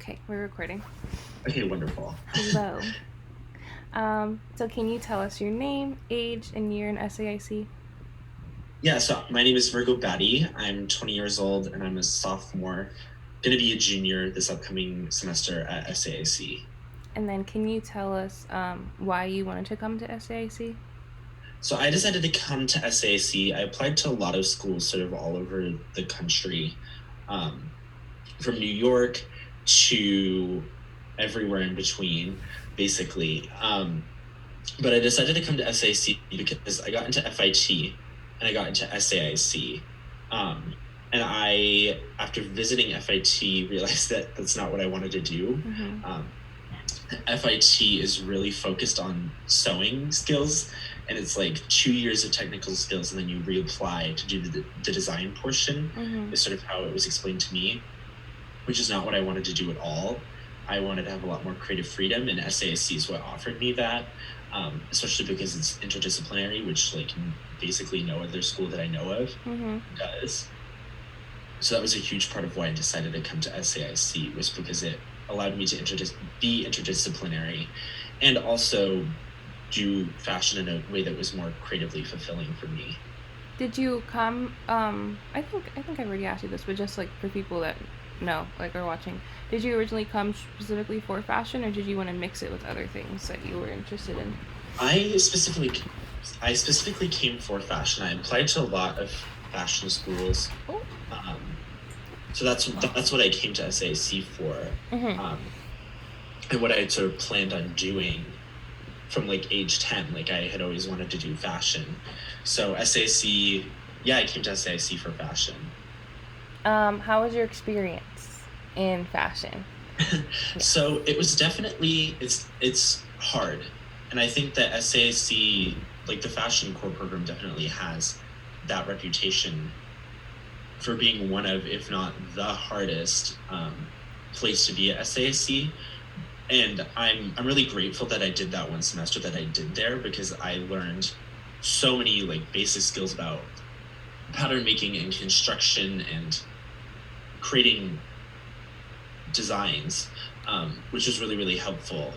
Okay, we're recording. Okay, wonderful. Hello. So can you tell us your name, age, and year in SAIC? Yeah, so my name is Virgo Batty. I'm 20 years old and I'm a sophomore. Going to be a junior this upcoming semester at SAIC. And then can you tell us why you wanted to come to SAIC? So I decided to come to SAIC. I applied to a lot of schools sort of all over the country, from New York to everywhere in between, basically. But I decided to come to SAIC because I got into FIT and I got into SAIC. Um, and I, after visiting FIT, realized that that's not what I wanted to do. Mm-hmm. FIT is really focused on sewing skills, and it's like 2 years of technical skills, and then you reapply to do the design portion, Mm-hmm. is sort of how it was explained to me, which is not what I wanted to do at all. I wanted to have a lot more creative freedom, and SAIC is what offered me that, especially because it's interdisciplinary, which like basically no other school that I know of Mm-hmm. does. So that was a huge part of why I decided to come to SAIC, was because it allowed me to be interdisciplinary and also do fashion in a way that was more creatively fulfilling for me. Did you come? I think I already asked you this, but just like for people that know, like are watching, did you originally come specifically for fashion, or did you want to mix it with other things that you were interested in? I specifically I specifically came for fashion. I applied to a lot of fashion schools. Oh. Um, so that's what I came to SAC for. Mm-hmm. Um, and what I had sort of planned on doing from like age 10. Like I had always wanted to do fashion. So SAC, yeah, I came to SAC for fashion. How was your experience in fashion? Yes. So it was definitely it's hard. And I think that SAC, like the fashion core program, definitely has that reputation for being one of, if not the hardest place to be at SAC. And I'm really grateful that I did that one semester that I did there, because I learned so many like basic skills about pattern making and construction and creating designs, which was really, really helpful.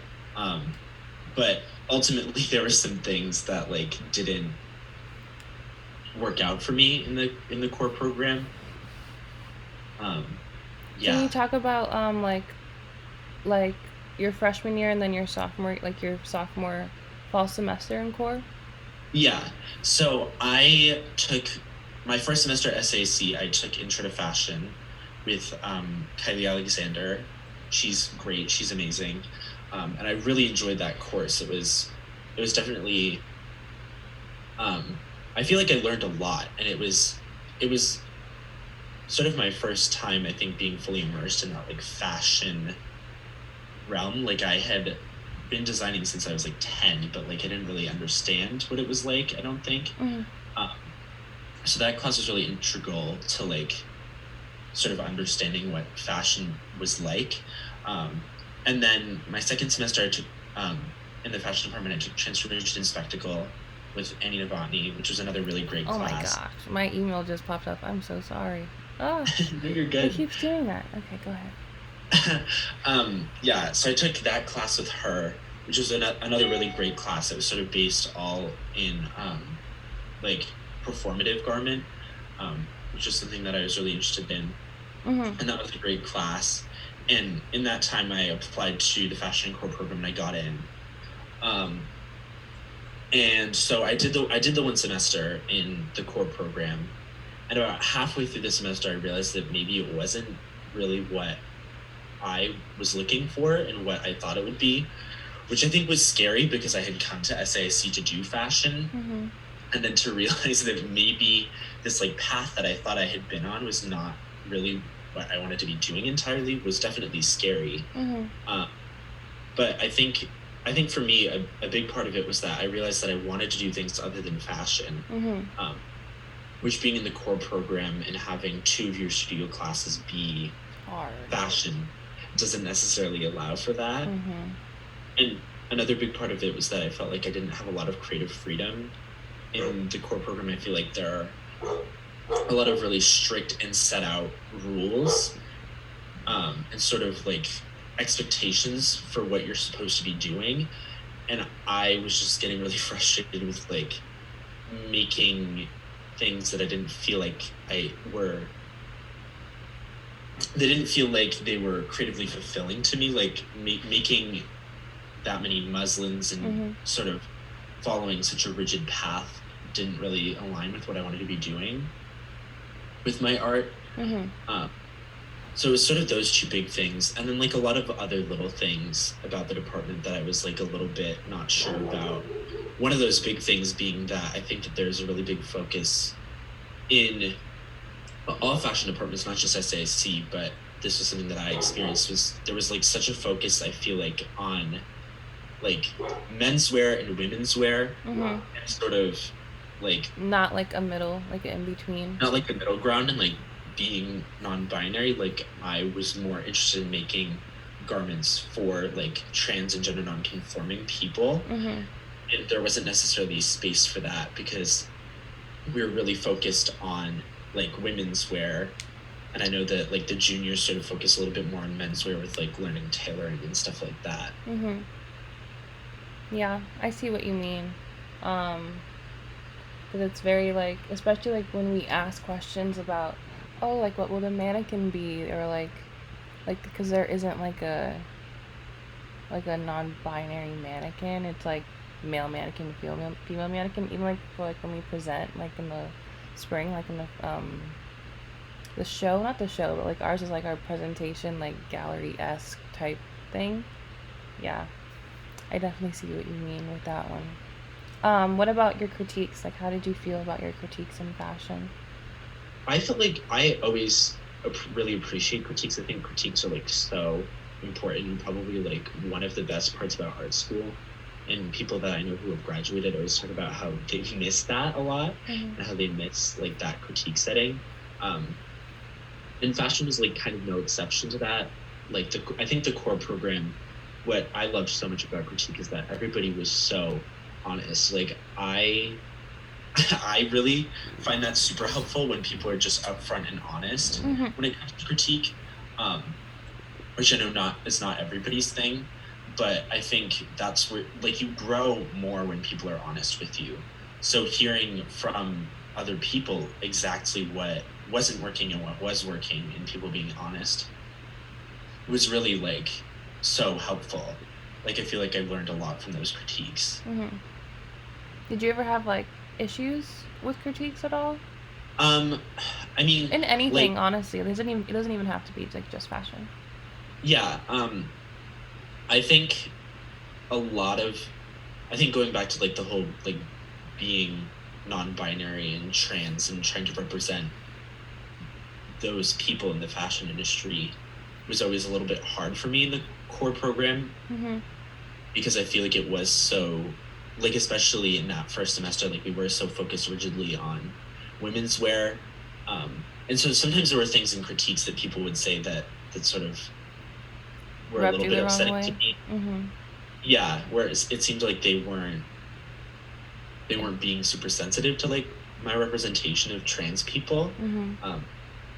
But ultimately there were some things that like didn't work out for me in the core program. Um, Can you yeah. talk about like your freshman year and then your sophomore, like your sophomore fall semester in core? Yeah. So I took my first semester at SAC, I took Intro to Fashion with Kylie Alexander. She's great. She's amazing. And I really enjoyed that course. It was definitely, I feel like I learned a lot, and it was sort of my first time, I think, being fully immersed in that like fashion realm. Like I had been designing since I was like 10, but like I didn't really understand what it was like, I don't think. Mm-hmm. Um, so that class was really integral to like sort of understanding what fashion was like. Um, and then my second semester, I took in the fashion department, I took Transformation and Spectacle with Annie Novotny, which was another really great Oh my class. gosh, my email just popped up. I'm so sorry. Oh, No, you're it good. keeps doing that. Okay, go ahead. Yeah, so I took that class with her, which was another really great class. It was sort of based all in like performative garment, which is something that I was really interested in, Mm-hmm. and that was a great class. And in that time, I applied to the fashion core program and I got in. Um, and so I did the one semester in the core program, and about halfway through the semester, I realized that maybe it wasn't really what I was looking for and what I thought it would be, which I think was scary because I had come to SAIC to do fashion, Mm-hmm. and then to realize that maybe this like path that I thought I had been on was not really what I wanted to be doing entirely was definitely scary. Mm-hmm. Uh, but I think for me a big part of it was that I realized that I wanted to do things other than fashion, Mm-hmm. um, which being in the core program and having two of your studio classes be Hard. fashion doesn't necessarily allow for that. Mm-hmm. And another big part of it was that I felt like I didn't have a lot of creative freedom in the core program. I feel like there are a lot of really strict and set out rules, and sort of like expectations for what you're supposed to be doing, and I was just getting really frustrated with like making things that I didn't feel like they didn't feel like they were creatively fulfilling to me, like making that many muslins and sort of following such a rigid path didn't really align with what I wanted to be doing with my art. So it was sort of those two big things, and then like a lot of other little things about the department that I was like a little bit not sure about. One of those big things being that I think that there's a really big focus in all fashion departments, not just SAIC, but this was something that I experienced, was there was like such a focus, I feel like, on like menswear and women's wear, and sort of like not like a middle, like an in-between. Not like a middle ground, and like being non-binary. Like I was more interested in making garments for like trans and gender non-conforming people, and there wasn't necessarily space for that because we were really focused on like women's wear. And I know that like the juniors sort of focus a little bit more on menswear with like learning tailoring and stuff like that. Yeah, I see what you mean. Because it's very like, especially like when we ask questions about, oh, like what will the mannequin be, or like because there isn't like a non-binary mannequin. It's like male mannequin, female mannequin. Even like for like when we present like in the spring, like in the show, not the show, but like ours is like our presentation, like gallery-esque type thing. Yeah, I definitely see what you mean with that one. What about your critiques? Like, how did you feel about your critiques in fashion? I felt like I always really appreciate critiques. I think critiques are like so important, and probably like one of the best parts about art school. And people that I know who have graduated always talk about how they miss that a lot, and how they miss like that critique setting. And fashion was like kind of no exception to that. Like I think the core program, what I loved so much about critique is that everybody was so honest. Like I really find that super helpful when people are just upfront and honest when it comes to critique, which I know it's not everybody's thing, but I think that's where like you grow more when people are honest with you. So hearing from other people exactly what wasn't working and what was working, and people being honest, was really like so helpful. Like I feel like I learned a lot from those critiques. Did you ever have like issues with critiques at all? I mean, in anything, like, honestly, it doesn't even have to be like just fashion. Yeah, I think going back to like the whole like being non-binary and trans and trying to represent those people in the fashion industry was always a little bit hard for me in the core program, because I feel like it was so, like especially in that first semester, like we were so focused rigidly on women's wear, and so sometimes there were things in critiques that people would say that sort of were a little bit upsetting to me. Yeah, whereas it seemed like they weren't being super sensitive to like my representation of trans people.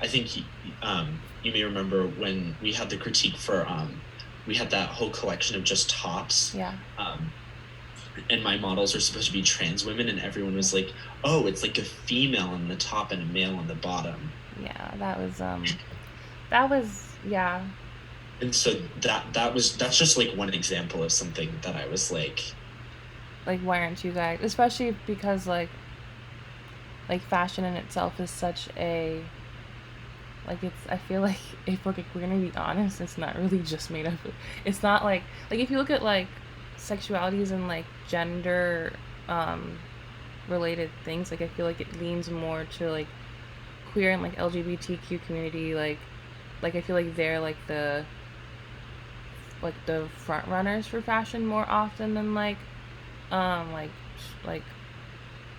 I think you may remember when we had the critique for we had that whole collection of just tops. Yeah. And my models were supposed to be trans women, and everyone was like, "Oh, it's like a female on the top and a male on the bottom." Yeah, that was yeah. And so that's just like one example of something that I was like, why aren't you guys? Especially because like fashion in itself is such a, like, it's, I feel like if we're gonna be honest, it's not really just made up of, it's not like if you look at like sexualities and like gender related things, like I feel like it leans more to like queer and like LGBTQ community, like I feel like they're like the front runners for fashion more often than like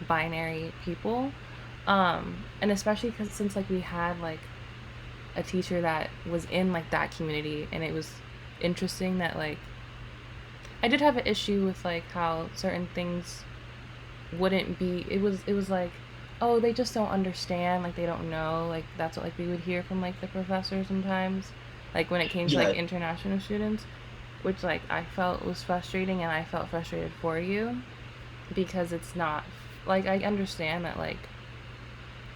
binary people, and especially because since like we had like a teacher that was in like that community, and it was interesting that like I did have an issue with like how certain things wouldn't be, it was like, oh, they just don't understand, like they don't know, like that's what like we would hear from like the professor sometimes, like when it came to like Yeah, international students, which like I felt was frustrating, and I felt frustrated for you because it's not like I understand that like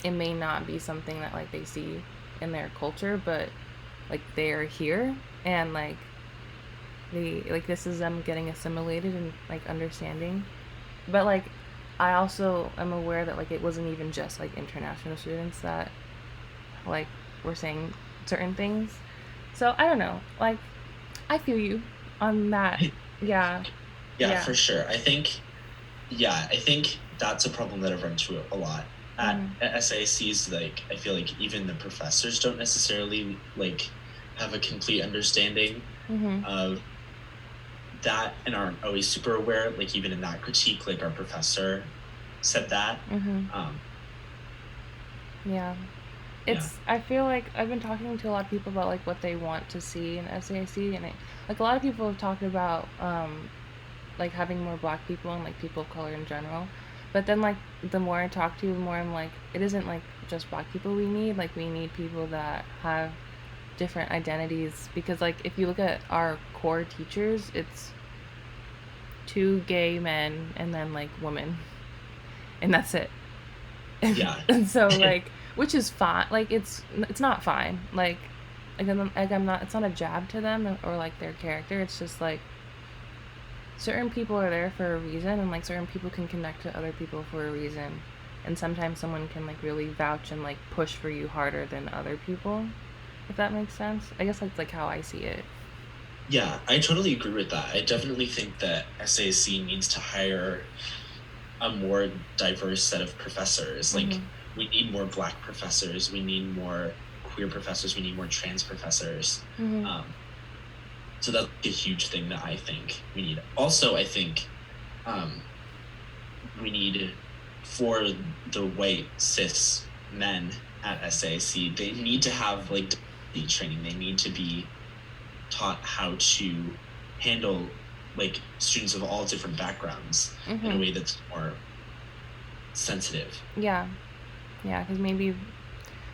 it may not be something that like they see in their culture, but like they're here, and like they like this is them getting assimilated and like understanding. But like I also am aware that like it wasn't even just like international students that like were saying certain things. So I don't know. Like I feel you on that. Yeah. yeah, Yeah. for sure. I think that's a problem that I've run into a lot at SACs. Like, I feel like even the professors don't necessarily like have a complete understanding Mhm. of that and aren't always super aware. Like, even in that critique, like our professor said that. Mhm. Um, Yeah. yeah, It's I feel like I've been talking to a lot of people about like what they want to see in SAIC, and like a lot of people have talked about like having more black people and like people of color in general. But then like the more I talk to you, the more I'm like it isn't like just black people we need. Like we need people that have different identities, because like if you look at our core teachers, it's two gay men and then like women, and that's it. yeah, And so like which is fine, like it's not fine, I'm not, it's not a jab to them or like their character. It's just like certain people are there for a reason, and like certain people can connect to other people for a reason, and sometimes someone can like really vouch and like push for you harder than other people, if that makes sense. I guess that's like how I see it. yeah. I totally agree with that. I definitely think that SAC needs to hire a more diverse set of professors. Like, Mhm. we need more black professors, we need more queer professors, we need more trans professors. Mhm. Um, so that's a huge thing that I think we need. Also, I think um, we need for the white cis men at SAC, they need to have like training. They need to be taught how to handle like students of all different backgrounds in a Mhm. way that's more sensitive. Yeah. Yeah, because maybe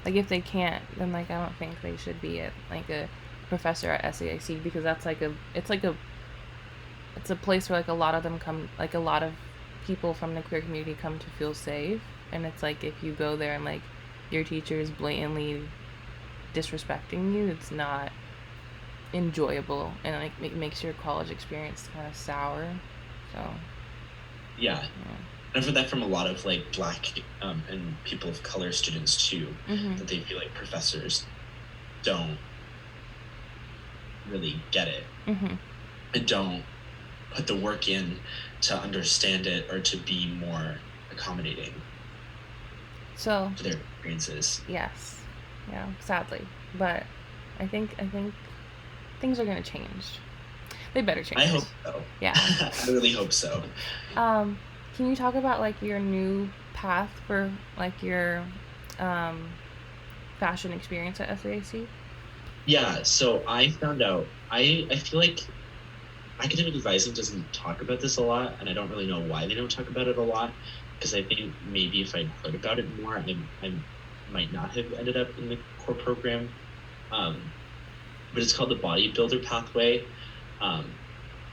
like if they can't, then like I don't think they should be at like a professor at SAIC, because that's like a it's like a it's a place where like a lot of them come, like a lot of people from the queer community come to feel safe. And it's like if you go there and like your teacher is blatantly disrespecting you, it's not enjoyable, and like it makes your college experience kind of sour. So Yeah, I've heard that from a lot of like black and people of color students too, yeah. Mhm. that they feel like professors don't really get it Mhm. and don't put the work in to understand it or to be more accommodating So for their experiences. yes, yeah, sadly, but I think things are gonna change. They better I change. hope so. Yeah. I really hope so. um, can you talk about like your new path for like your um, fashion experience at SAC? Yeah, so I found out I feel like academic advising doesn't talk about this a lot, and I don't really know why they don't talk about it a lot. Because I think maybe if I'd heard about it more, I might not have ended up in the core program. Um, but it's called the bodybuilder pathway. Um,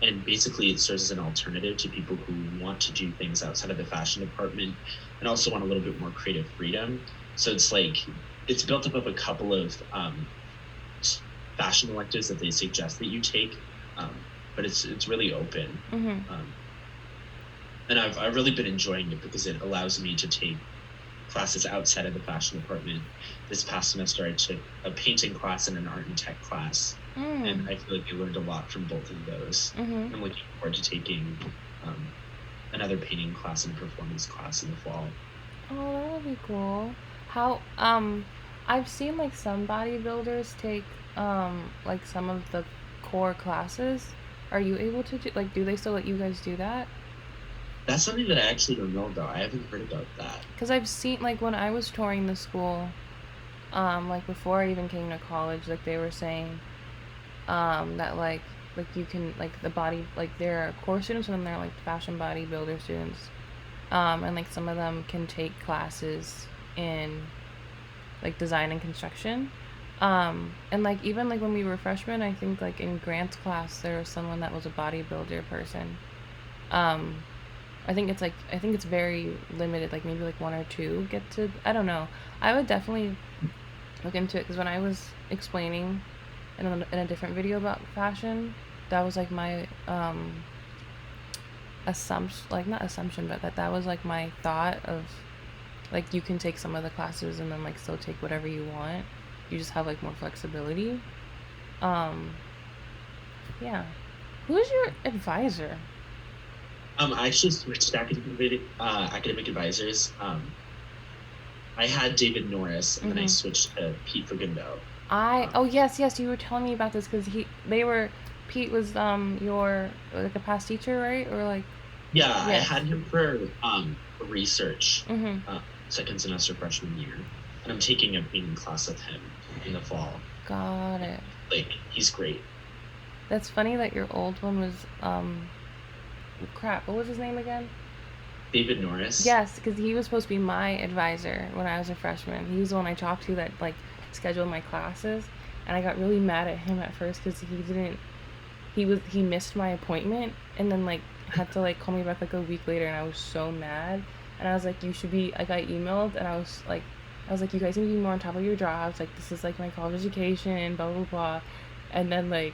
and basically, it serves as an alternative to people who want to do things outside of the fashion department and also want a little bit more creative freedom. So it's like it's built up of a couple of fashion electives that they suggest that you take, but it's really open. Mm-hmm. Um, and I've really been enjoying it because it allows me to take classes outside of the fashion department. This past semester, I took a painting class and an art and tech class, and Mm. I feel like I learned a lot from both of those. Mm-hmm. I'm looking forward to taking um, another painting class and performance class in the fall. Oh, that would be cool. How I've seen like some bodybuilders take like some of the core classes. Are you able to do like do they still let you guys do that? That's something that I actually don't know about. I haven't heard about that. Because I've seen like when I was touring the school, like before I even came to college, like they were saying that like you can like the body like there are core students and then there are like fashion bodybuilder students, and like some of them can take classes in like design and construction, And like even like when we were freshmen, I think like in Grant's class there was someone that was a bodybuilder person. Um, I think it's very limited. Like maybe like one or two get to. I don't know. I would definitely look into it because when I was explaining in a different video about fashion, that was like my assumption, like not assumption, but that was like my thought of like you can take some of the classes and then like still take whatever you want. You just have like more flexibility. Um, yeah. Who's your advisor? I actually switched academic advisors. I had David Norris, and then I switched to Pete Fagundo. Oh yes, you were telling me about this because Pete was your like a past teacher, right? Or like Yeah, I yes. had him for research Mm-hmm. second semester freshman year, and I'm taking a painting class with him in the fall. Got it. Like he's great. That's funny that your old one was crap. What was his name again? David Norris. Yes, because he was supposed to be my advisor when I was a freshman. He was the one I talked to that like scheduled my classes, and I got really mad at him at first because he didn't. He missed my appointment and then like had to like call me back like a week later, and I was so mad. And I was like, you should be like I emailed and I was like, you guys need to be more on top of your jobs. Like this is like my college education, blah blah blah. And then like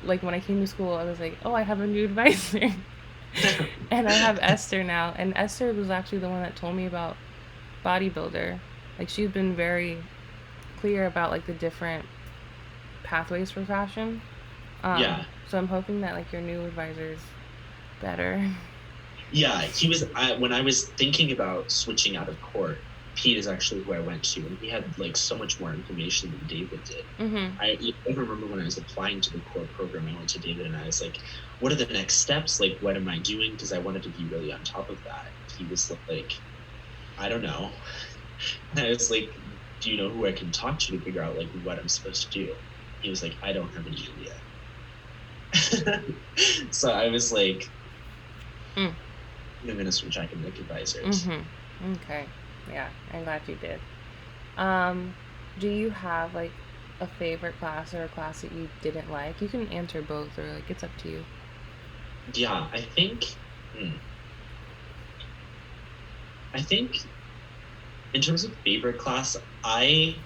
when I came to school, I was like, oh, I have a new advisor. And I have Esther now, and Esther was actually the one that told me about bodybuilder. Like she's been very clear about like the different pathways for fashion. Yeah. So I'm hoping that like your new advisor is better. Yeah, he was. When I was thinking about switching out of court, Pete is actually who I went to, and he had like so much more information than David did. Mm-hmm. I even remember when I was applying to the core program, I went to David and I was like, "What are the next steps? Like, what am I doing?" Because I wanted to be really on top of that. He was like, "I don't know," and I was like, "Do you know who I can talk to figure out like what I'm supposed to do?" He was like, "I don't have any idea." So I was like, I'm gonna switch academic advisors. Mm-hmm. Okay. Yeah, I'm glad you did. Do you have like a favorite class or a class that you didn't like? You can answer both or like it's up to you. Yeah, I think in terms of favorite class, I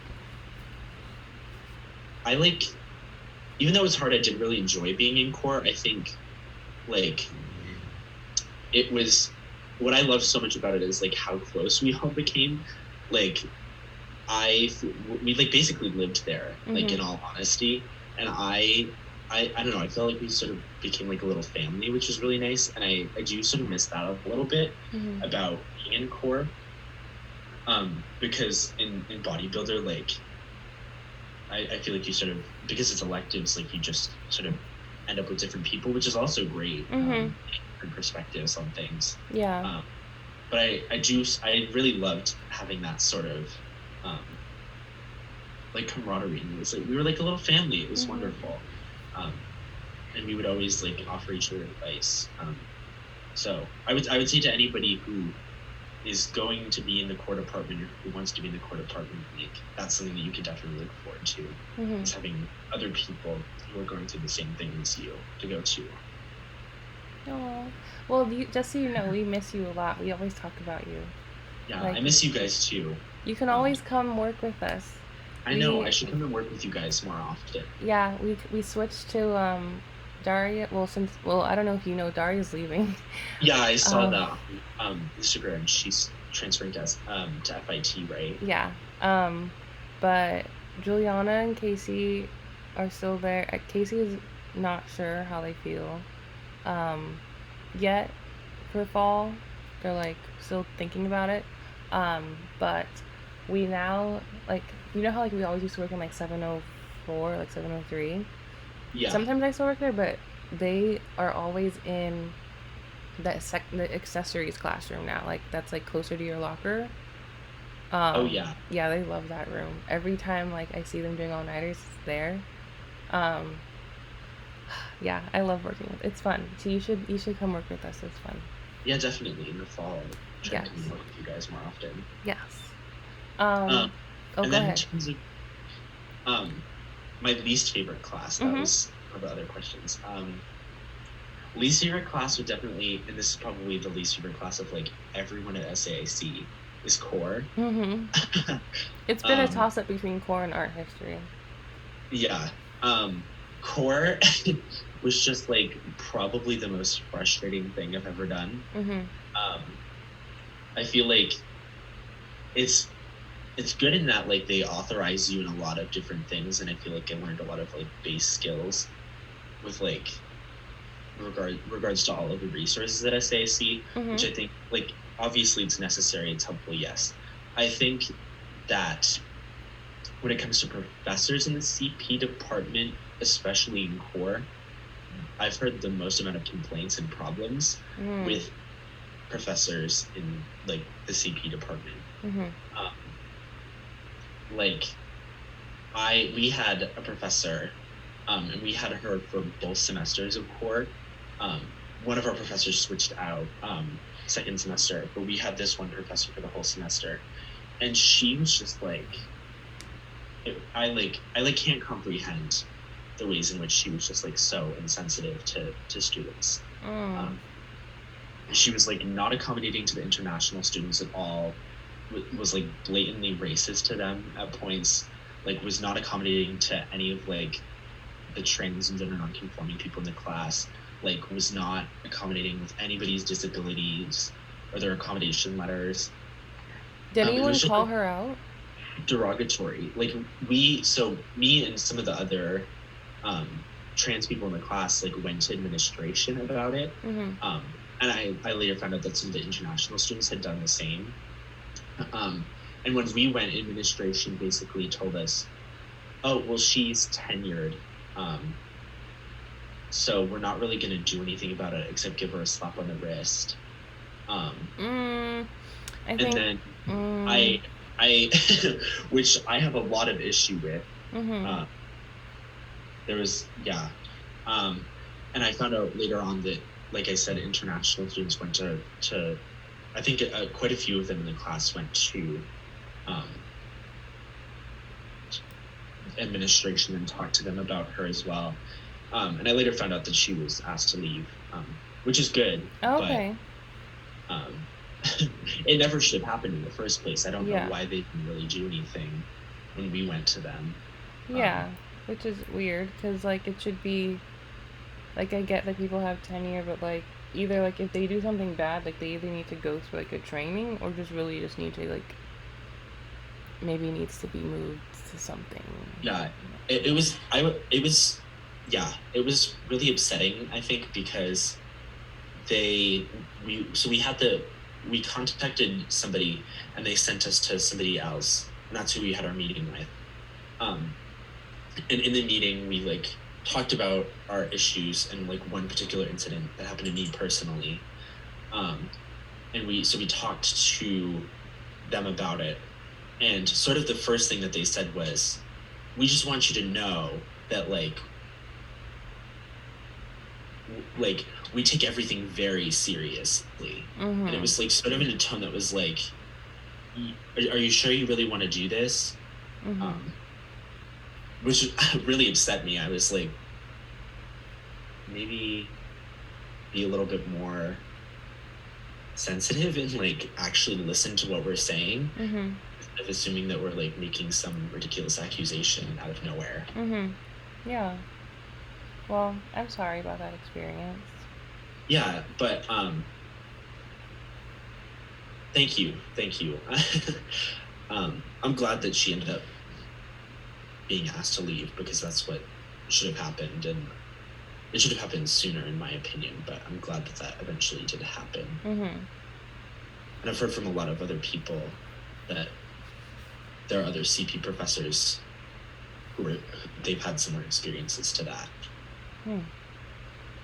like, even though it's hard, I did really enjoy being in core. I think like it was, what I love so much about it is like how close we all became. Like we like basically lived there, like in all honesty. And I don't know, I felt like we sort of became like a little family, which was really nice. And I do sort of miss that a little bit about being in core. Because in bodybuilder, like I feel like you sort of, because it's electives, like you just sort of end up with different people, which is also great. Different perspectives on things. Yeah. But I really loved having that sort of like camaraderie. It was like we were like a little family. It was wonderful. And we would always like offer each other advice. So I would say to anybody who is going to be in the core department or who wants to be in the core department, like that's something that you can definitely look forward to. Is having other people who are going through the same thing as you to go to. Oh, well, just so you know, we miss you a lot. We always talk about you. Yeah, like, I miss you guys too. You can always come work with us. I know. I should come and work with you guys more often. Yeah, we switched to Daria. Well, I don't know if you know, Daria's leaving. Yeah, I saw that on Instagram. She's transferring to FIT, right? Yeah. But Juliana and Casey are still there. Casey is not sure how they feel yet for fall. They're like still thinking about it. But we now like, you know how like we always used to work in like 704, like 703. Yeah. Sometimes I still work there, but they are always in the accessories classroom now. Like that's like closer to your locker. Oh yeah. Yeah, they love that room. Every time like I see them doing all nighters, it's there. Yeah, I love working with. It's fun. So you should come work with us. It's fun. Yeah, definitely in the fall. Try to work with you guys more often. Yes. And go then ahead. Um, my least favorite class. That Mm-hmm. was one of the other questions. Least favorite class would definitely, and this is probably the least favorite class of like everyone at SAIC, is core. Mm-hmm. It's been a um, toss-up between core and art history. yeah. Core was just like probably the most frustrating thing I've ever done. Mm-hmm. Um, I feel like it's it's good in that like they authorize you in a lot of different things, and I feel like I learned a lot of like base skills with like regards to all of the resources at SAC, which Mm-hmm. I think like obviously it's necessary, it's helpful, yes. I think that when it comes to professors in the CP department, especially in core, I've heard the most amount of complaints and problems Mm-hmm. with professors in like the CP department. Mm-hmm. Um, like we had a professor, and we had her for both semesters of core. One of our professors switched out second semester, but we had this one professor for the whole semester, and she was just like, I can't comprehend the ways in which she was just like so insensitive to students. Mm. Um, she was like not accommodating to the international students at all. Was like blatantly racist to them at points. Like was not accommodating to any of like the trans and gender non-conforming people in the class. Like was not accommodating with anybody's disabilities or their accommodation letters. Did It anyone was just call like, her out? derogatory. Like me and some of the other trans people in the class like went to administration about it. Mm-hmm. And I later found out that some of the international students had done the same. And when we went, administration basically told us, oh, well, she's tenured. So we're not really going to do anything about it except give her a slap on the wrist. I And think. then Mm, I, which I have a lot of issue with. mm-hmm. There was, yeah. And I found out later on that, like I said, international students went to I think quite a few of them in the class went to administration and talked to them about her as well. And I later found out that she was asked to leave, which is good, Okay. but it never should have happened in the first place. I don't know Yeah. why they didn't really do anything when we went to them. Yeah. Which is weird because, like, it should be. Like, I get that people have tenure, but, like, either, like, if they do something bad, like, they either need to go through, like, a training or just really just need to, like, maybe needs to be moved to something. Yeah, it was yeah, it was really upsetting, I think, because we contacted somebody and they sent us to somebody else, and that's who we had our meeting with. And in the meeting we like talked about our issues and like one particular incident that happened to me personally. And we talked to them about it, and sort of the first thing that they said was, we just want you to know that like we take everything very seriously. Mm-hmm. And it was like sort of in a tone that was like, are you sure you really want to do this? Mm-hmm. Which really upset me. I was like, maybe be a little bit more sensitive and like actually listen to what we're saying, Mm-hmm. instead of assuming that we're like making some ridiculous accusation out of nowhere. Mm-hmm. Yeah. Well, I'm sorry about that experience. Yeah, but thank you. I'm glad that she ended up being asked to leave, because that's what should have happened, and it should have happened sooner, in my opinion. But I'm glad that eventually did happen. Mm-hmm. And I've heard from a lot of other people that there are other CP professors they've had similar experiences to that.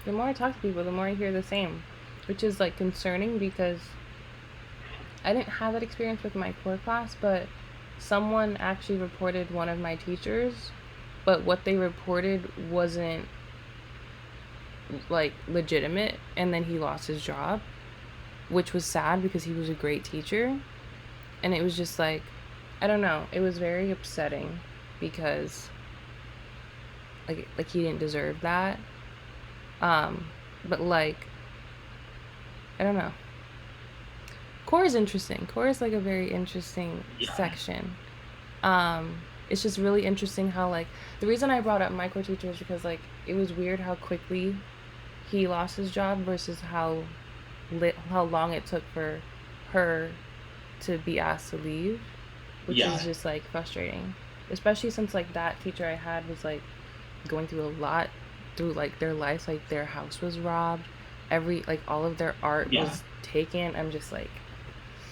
The more I talk to people, the more I hear the same, which is like concerning because I didn't have that experience with my core class, but someone actually reported one of my teachers, but what they reported wasn't like legitimate, and then he lost his job, which was sad because he was a great teacher. And it was just like, I don't know, it was very upsetting. because like he didn't deserve that. But like I don't know. Core is interesting. Core is like a very interesting Yeah. section. It's just really interesting how like the reason I brought up my core teacher is because like it was weird how quickly he lost his job versus how long it took for her to be asked to leave, which is Yeah. just like frustrating. Especially since like that teacher I had was like going through a lot through like their lives, like their house was robbed, every like all of their art Yeah. was taken. I'm just like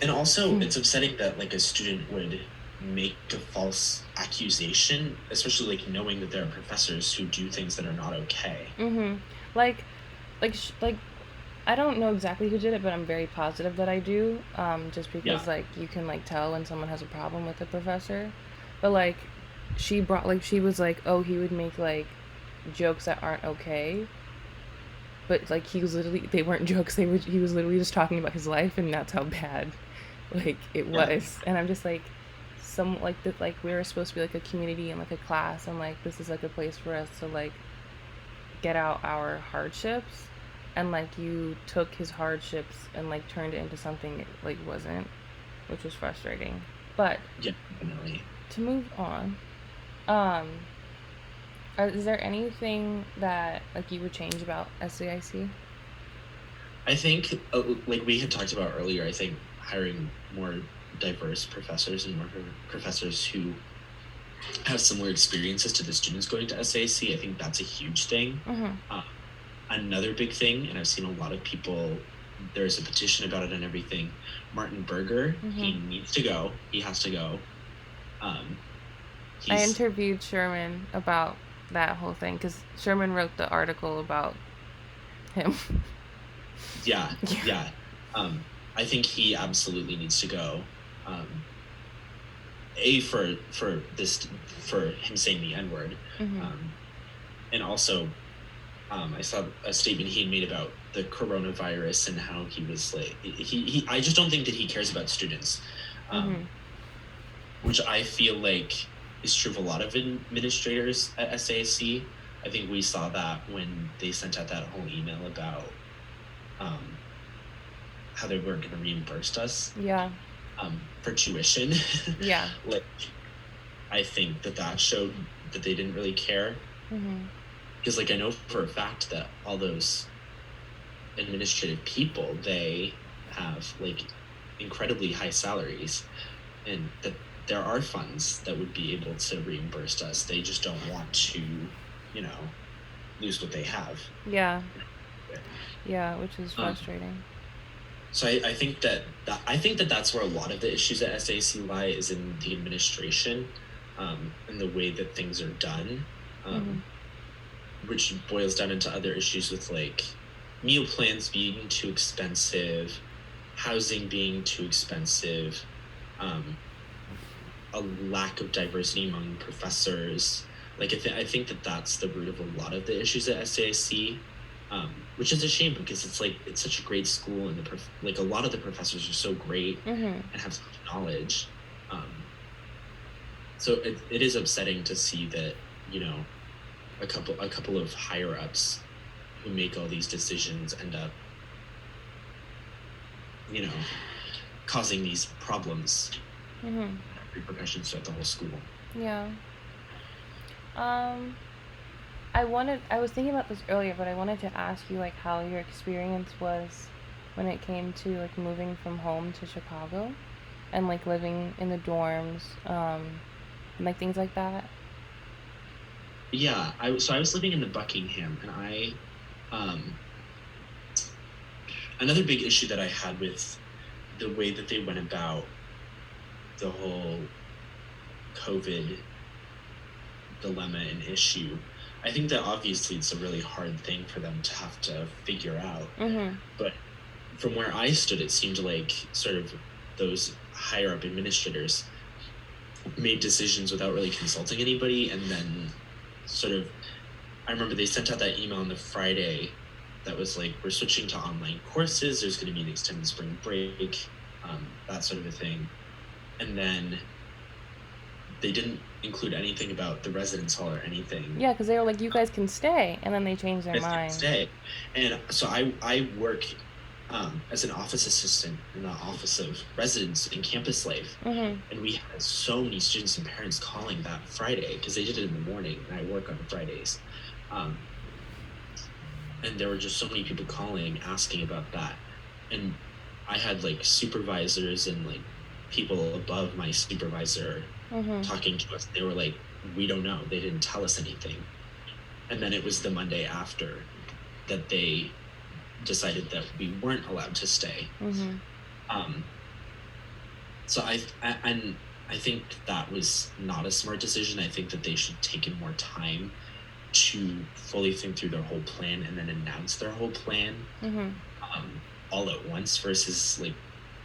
And also, it's upsetting that like a student would make a false accusation, especially like knowing that there are professors who do things that are not okay. mm-hmm. like like I don't know exactly who did it, but I'm very positive that I do. Just Yeah. because like you can like tell when someone has a problem with a professor. But like she brought like she was like, oh, he would make like jokes that aren't okay. But like he was literally they weren't jokes, they were he was literally just talking about his life and that's how bad like it Yeah. was. And I'm just like some like that like we were supposed to be like a community and like a class and like this is like a place for us to like get out our hardships and like you took his hardships and like turned it into something it like wasn't, which was frustrating. But Yeah, definitely. to move on, um is there anything that like you would change about SAIC? I think, like we had talked about earlier, I think hiring more diverse professors and more professors who have similar experiences to the students going to SAC, I think that's a huge thing. Mm-hmm. Uh, Another big thing, and I've seen a lot of people, there's a petition about it and everything. Martin Berger, Mm-hmm. he needs to go. He has to go. Um, I he's, interviewed Sherman about that whole thing because Sherman wrote the article about him. yeah, Yeah. yeah. I think he absolutely needs to go. Um, for this for him saying the N word, Mm-hmm. and also I saw a statement he had made about the coronavirus and how he was like he I just don't think that he cares about students, Mm-hmm. which I feel like is true of a lot of administrators at SASC. I think we saw that when they sent out that whole email about um, how they weren't going to reimburse us Yeah. for tuition. Yeah. Like I think that showed that they didn't really care, Mm-hmm. because like I know for a fact that all those administrative people, they have like incredibly high salaries, and that there are funds that would be able to reimburse us. They just don't want to, you know, lose what they have. Yeah. Yeah, which is um, frustrating. so I think that that's where a lot of the issues at SAC lie, is in the administration, and the way that things are done, Mm-hmm. which boils down into other issues with like meal plans being too expensive, housing being too expensive, um, a lack of diversity among professors. Like I think that that's the root of a lot of the issues at SAIC, which is a shame because it's like it's such a great school and like a lot of the professors are so great Mm-hmm. and have so much knowledge. So it is upsetting to see that, you know, a couple of higher ups who make all these decisions end up, you know, causing these problems, Mm-hmm. repercussions throughout the whole school. Yeah. Um, I was thinking about this earlier, but I wanted to ask you like how your experience was when it came to like moving from home to Chicago and like living in the dorms, and like things like that. Yeah, I was living in the Buckingham, and um another big issue that I had with the way that they went about the whole COVID dilemma and issue. I think that obviously it's a really hard thing for them to have to figure out. Mm-hmm. But from where I stood, it seemed like sort of those higher up administrators made decisions without really consulting anybody. And then sort of, I remember they sent out that email on the Friday that was like, we're switching to online courses. There's going to be an extended spring break, that sort of a thing. And then they didn't include anything about the residence hall or anything. Yeah, because they were like, you guys can stay, and then they changed their Guys can mind. stay. And so I work as an office assistant in the Office of Residence and Campus Life. Mm-hmm. And we had so many students and parents calling that Friday because they did it in the morning, and I work on Fridays. And there were just so many people calling, asking about that. And I had like supervisors and like people above my supervisor Mm-hmm. talking to us. They were like, we don't know. They didn't tell us anything. And then it was the Monday after that they decided that we weren't allowed to stay. Mm-hmm. So I think that was not a smart decision. I think that they should take in more time to fully think through their whole plan and then announce their whole plan Mm-hmm. all at once versus like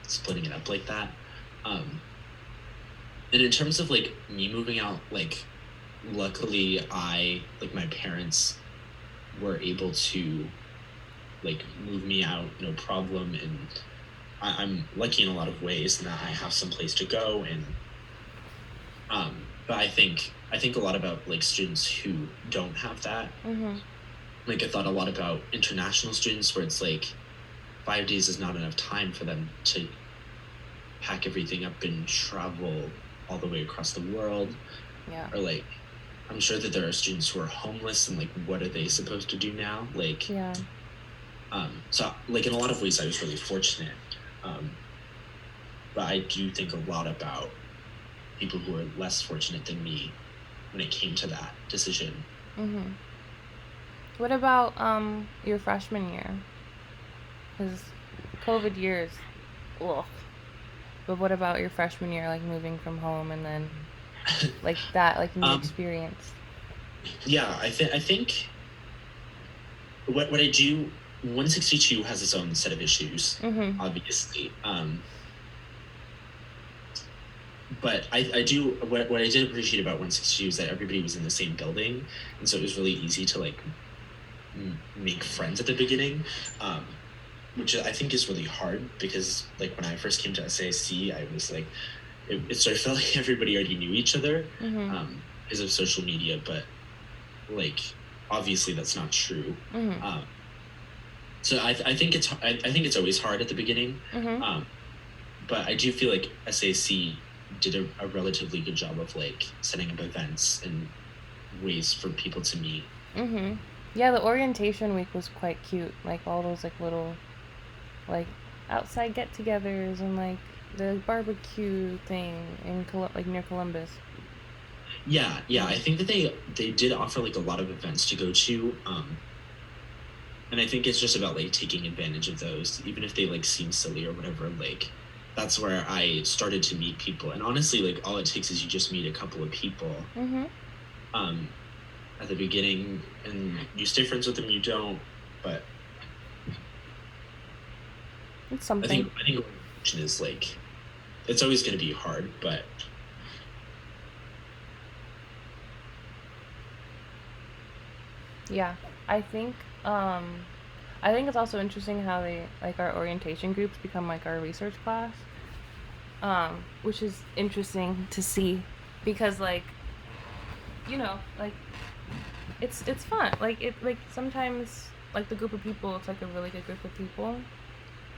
splitting it up like that. And in terms of like me moving out, like luckily my parents were able to like move me out no problem, and I'm lucky in a lot of ways in that I have some place to go. And but I think a lot about like students who don't have that. Mm-hmm. Like I thought a lot about international students where it's like 5 days is not enough time for them to pack everything up and travel all the way across the world. Yeah. Or like I'm sure that there are students who are homeless, and like what are they supposed to do now? Like Yeah. So like in a lot of ways I was really fortunate. But I do think a lot about people who are less fortunate than me when it came to that decision. Mm-hmm. What about your freshman year? Because COVID years, ugh. But what about your freshman year, like moving from home and then like that, like new experience? Yeah, I think what I do, 162 has its own set of issues, Mm-hmm. obviously. But I do what I did appreciate about 162 is that everybody was in the same building, and so it was really easy to like make friends at the beginning, which I think is really hard because like when I first came to SAIC, I was like it sort of felt like everybody already knew each other Mm-hmm. because of social media, but like obviously that's not true. Mm-hmm. So I think it's always hard at the beginning, Mm-hmm. but I do feel like SAC did a relatively good job of like setting up events and ways for people to meet. Mm-hmm. Yeah, the orientation week was quite cute. Like all those like little like outside get-togethers and like the barbecue thing in like near Columbus. Yeah, I think that they did offer like a lot of events to go to, and I think it's just about like taking advantage of those, even if they like seem silly or whatever. Like that's where I started to meet people, and honestly, like all it takes is you just meet a couple of people Mm-hmm. at the beginning, and you stay friends with them. You don't, but It's I something. think orientation is like it's always going to be hard, but Yeah, I think I think it's also interesting how they like our orientation groups become like our research class, which is interesting to see because like like it's fun like it like sometimes like the group of people it's like a really good group of people,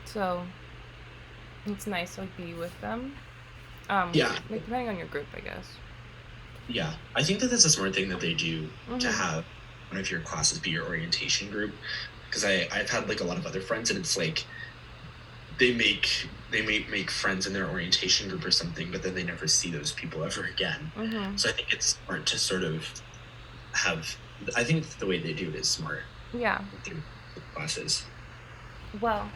so it's nice to like be with them. yeah, Like depending on your group, I guess. yeah, I think that that's a smart thing that they do to Mm-hmm. have one of your classes be your orientation group, because I've had like a lot of other friends, and it's like they may make friends in their orientation group or something, but then they never see those people ever again. Mm-hmm. So I think it's smart to sort of have. I think the way they do it is smart Yeah. with their classes. Well,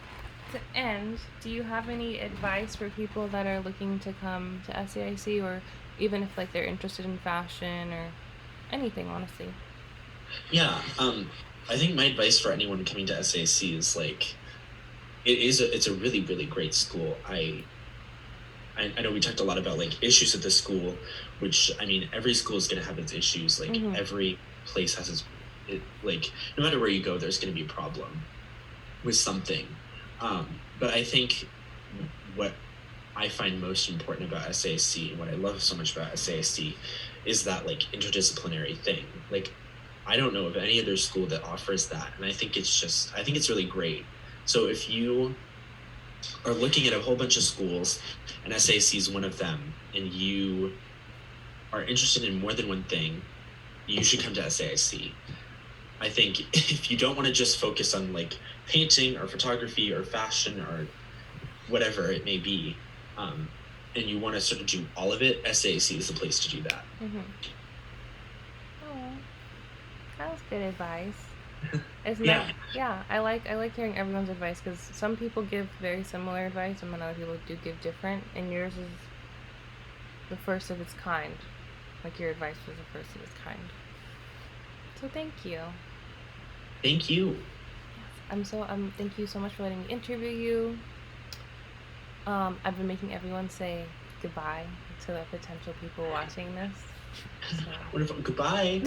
to end, do you have any advice for people that are looking to come to SAIC, or even if like they're interested in fashion or anything, honestly? Yeah, I think my advice for anyone coming to SAC is like it's a really really great school. I know we talked a lot about like issues at the school, which I mean every school is going to have its issues. Like Mm-hmm. every place has like no matter where you go, there's going to be a problem with something. But I think what I find most important about SAIC and what I love so much about SAIC is that like interdisciplinary thing. Like I don't know of any other school that offers that, and I think it's really great. So if you are looking at a whole bunch of schools and SAIC is one of them, and you are interested in more than one thing, you should come to SAIC. I think if you don't want to just focus on like painting or photography or fashion or whatever it may be, and you want to sort of do all of it, SAIC is the place to do that. Mm-hmm. Oh, that was good advice. Isn't Yeah. that? Yeah, I like hearing everyone's advice because some people give very similar advice, and then other people do give different. And yours is the first of its kind. Like your advice was the first of its kind. So thank you. Thank you. Yes, thank you so much for letting me interview you. I've been making everyone say goodbye to the potential people watching this. So. Wonderful. Goodbye.